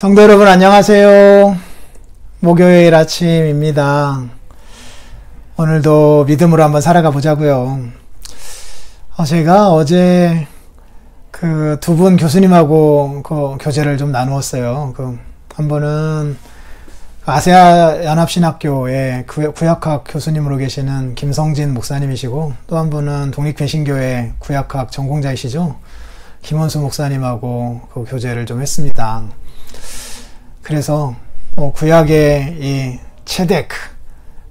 성도 여러분 안녕하세요. 목요일 아침입니다. 오늘도 믿음으로 한번 살아가 보자고요. 제가 어제 그 두 분 교수님하고 그 교제를 좀 나누었어요. 한 분은 아세아 연합신학교의 구약학 교수님으로 계시는 김성진 목사님이시고, 또 한 분은 독립개신교회 구약학 전공자이시죠. 김원수 목사님하고 그 교제를 좀 했습니다. 그래서 구약의 이 체데크,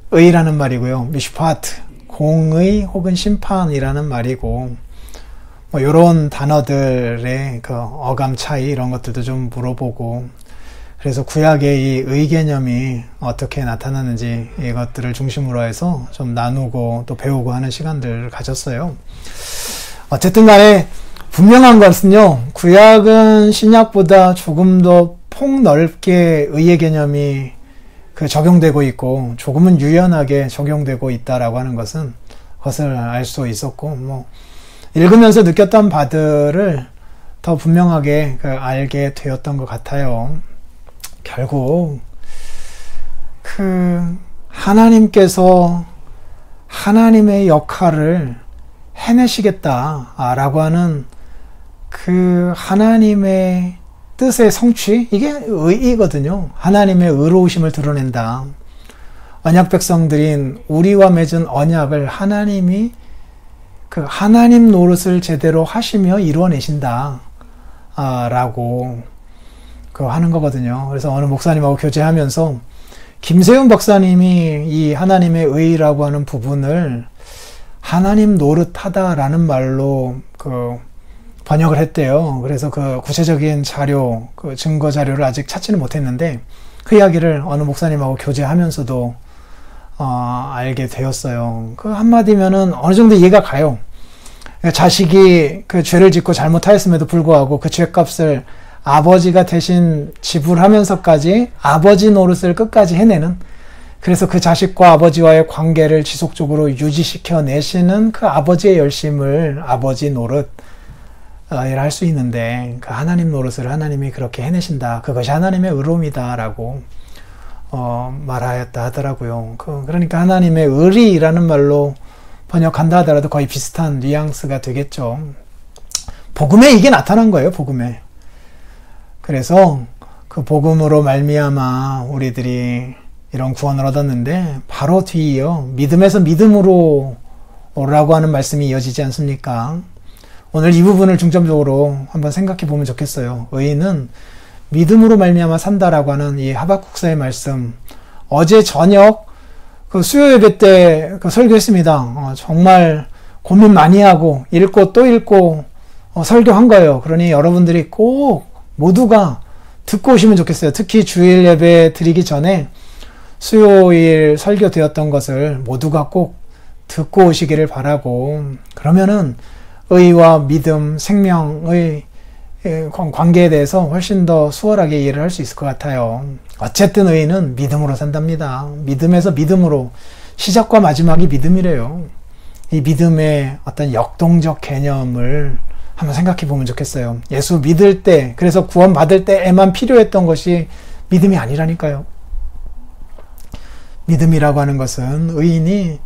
의라는 말이고요. 미슈파트, 공의 혹은 심판이라는 말이고, 이런 단어들의 그 어감 차이 이런 것들도 좀 물어보고, 그래서 구약의 이 의 개념이 어떻게 나타나는지 이것들을 중심으로 해서 좀 나누고 또 배우고 하는 시간들을 가졌어요. 어쨌든 간에 분명한 것은요, 구약은 신약보다 조금 더 폭넓게 의의 개념이 적용되고 있고, 조금은 유연하게 적용되고 있다라고 하는 것을 알 수 있었고, 읽으면서 느꼈던 바들을 더 분명하게 알게 되었던 것 같아요. 결국 하나님께서 하나님의 역할을 해내시겠다라고 하는 하나님의 뜻의 성취, 이게 의이거든요. 하나님의 의로우심을 드러낸다. 언약 백성들인 우리와 맺은 언약을 하나님이 하나님 노릇을 제대로 하시며 이루어내신다 라고 하는 거거든요. 그래서 어느 목사님하고 교제하면서 김세훈 박사님이 이 하나님의 의라고 하는 부분을 하나님 노릇하다라는 말로 번역을 했대요. 그래서 구체적인 자료, 증거 자료를 아직 찾지는 못했는데, 그 이야기를 어느 목사님하고 교제하면서도 알게 되었어요. 한마디면은 어느 정도 이해가 가요. 자식이 죄를 짓고 잘못하였음에도 불구하고 그 죄값을 아버지가 대신 지불하면서까지 아버지 노릇을 끝까지 해내는, 그래서 그 자식과 아버지와의 관계를 지속적으로 유지시켜 내시는 그 아버지의 열심을 아버지 노릇 할 수 있는데, 하나님 노릇을 하나님이 그렇게 해내신다, 그것이 하나님의 의로움이다 라고 말하였다 하더라고요. 그러니까 하나님의 의리라는 말로 번역한다 하더라도 거의 비슷한 뉘앙스가 되겠죠. 복음에 이게 나타난 거예요. 복음에. 그래서 그 복음으로 말미암아 우리들이 이런 구원을 얻었는데, 바로 뒤이어 믿음에서 믿음으로 라고 하는 말씀이 이어지지 않습니까? 오늘 이 부분을 중점적으로 한번 생각해 보면 좋겠어요. 의인은 믿음으로 말미암아 산다라고 하는 이 하박국서의 말씀, 어제 저녁 수요 예배 때 설교했습니다. 정말 고민 많이 하고 읽고 또 읽고 설교한 거예요. 그러니 여러분들이 꼭 모두가 듣고 오시면 좋겠어요. 특히 주일 예배 드리기 전에 수요일 설교되었던 것을 모두가 꼭 듣고 오시기를 바라고, 그러면은 의와 믿음, 생명의 관계에 대해서 훨씬 더 수월하게 이해를 할 수 있을 것 같아요. 어쨌든 의인은 믿음으로 산답니다. 믿음에서 믿음으로, 시작과 마지막이 믿음이래요. 이 믿음의 어떤 역동적 개념을 한번 생각해 보면 좋겠어요. 예수 믿을 때, 그래서 구원 받을 때에만 필요했던 것이 믿음이 아니라니까요. 믿음이라고 하는 것은 의인이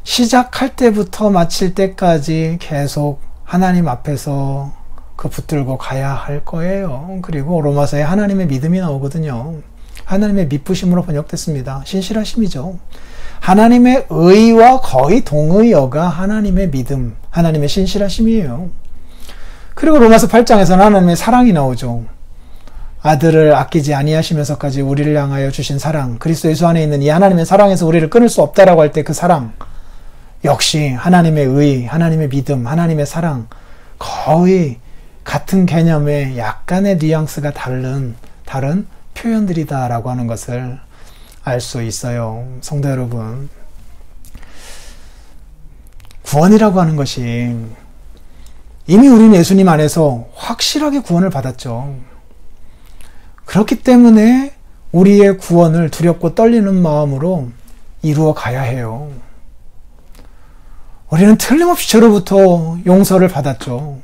시작할 때부터 마칠 때까지 계속 하나님 앞에서 붙들고 가야 할 거예요. 그리고 로마서에 하나님의 믿음이 나오거든요. 하나님의 미쁘심으로 번역됐습니다. 신실하심이죠. 하나님의 의와 거의 동의어가 하나님의 믿음, 하나님의 신실하심이에요. 그리고 로마서 8장에서는 하나님의 사랑이 나오죠. 아들을 아끼지 아니하시면서까지 우리를 향하여 주신 사랑, 그리스도 예수 안에 있는 이 하나님의 사랑에서 우리를 끊을 수 없다라고 할 때 그 사랑, 역시 하나님의 의, 하나님의 믿음, 하나님의 사랑, 거의 같은 개념의 약간의 뉘앙스가 다른 표현들이다라고 하는 것을 알 수 있어요. 성도 여러분, 구원이라고 하는 것이 이미 우리는 예수님 안에서 확실하게 구원을 받았죠. 그렇기 때문에 우리의 구원을 두렵고 떨리는 마음으로 이루어 가야 해요. 우리는 틀림없이 죄로부터 용서를 받았죠.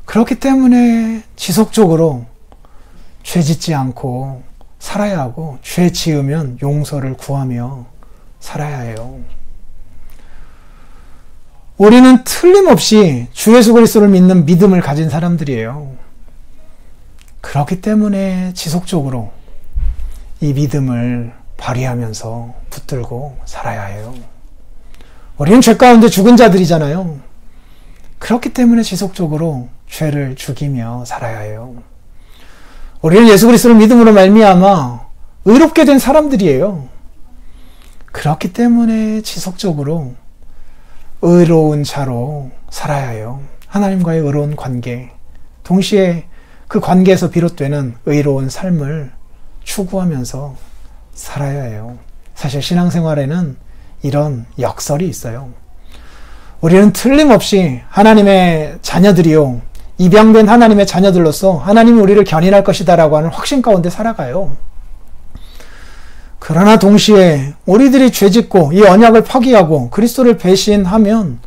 그렇기 때문에 지속적으로 죄 짓지 않고 살아야 하고, 죄 지으면 용서를 구하며 살아야 해요. 우리는 틀림없이 주 예수 그리스도를 믿는 믿음을 가진 사람들이에요. 그렇기 때문에 지속적으로 이 믿음을 발휘하면서 붙들고 살아야 해요. 우리는 죄 가운데 죽은 자들이잖아요. 그렇기 때문에 지속적으로 죄를 죽이며 살아야 해요. 우리는 예수 그리스도를 믿음으로 말미암아 의롭게 된 사람들이에요. 그렇기 때문에 지속적으로 의로운 자로 살아야 해요. 하나님과의 의로운 관계, 동시에 그 관계에서 비롯되는 의로운 삶을 추구하면서 살아야 해요. 사실 신앙생활에는 이런 역설이 있어요. 우리는 틀림없이 하나님의 자녀들이요, 입양된 하나님의 자녀들로서 하나님이 우리를 견인할 것이다 라고 하는 확신 가운데 살아가요. 그러나 동시에 우리들이 죄짓고 이 언약을 파기하고 그리스도를 배신하면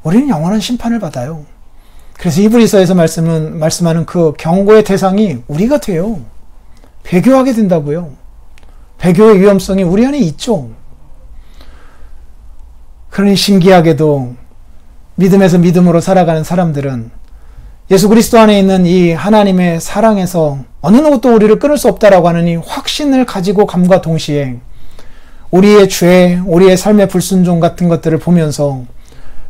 우리는 영원한 심판을 받아요. 그래서 히브리서에서 말씀하는 그 경고의 대상이 우리가 돼요. 배교하게 된다고요. 배교의 위험성이 우리 안에 있죠. 그러니 신기하게도 믿음에서 믿음으로 살아가는 사람들은 예수 그리스도 안에 있는 이 하나님의 사랑에서 어느 누구도 우리를 끊을 수 없다라고 하는 이 확신을 가지고 감과 동시에 우리의 죄, 우리의 삶의 불순종 같은 것들을 보면서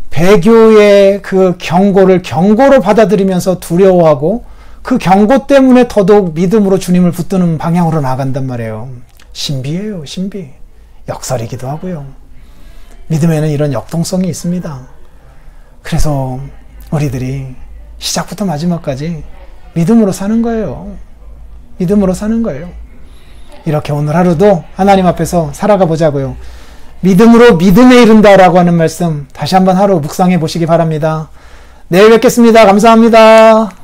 배교의 그 경고를 경고로 받아들이면서 두려워하고 그 경고 때문에 더더욱 믿음으로 주님을 붙드는 방향으로 나간단 말이에요. 신비예요, 신비. 역설이기도 하고요. 믿음에는 이런 역동성이 있습니다. 그래서 우리들이 시작부터 마지막까지 믿음으로 사는 거예요. 믿음으로 사는 거예요. 이렇게 오늘 하루도 하나님 앞에서 살아가 보자고요. 믿음으로 믿음에 이른다라고 하는 말씀 다시 한번 하루 묵상해 보시기 바랍니다. 내일 뵙겠습니다. 감사합니다.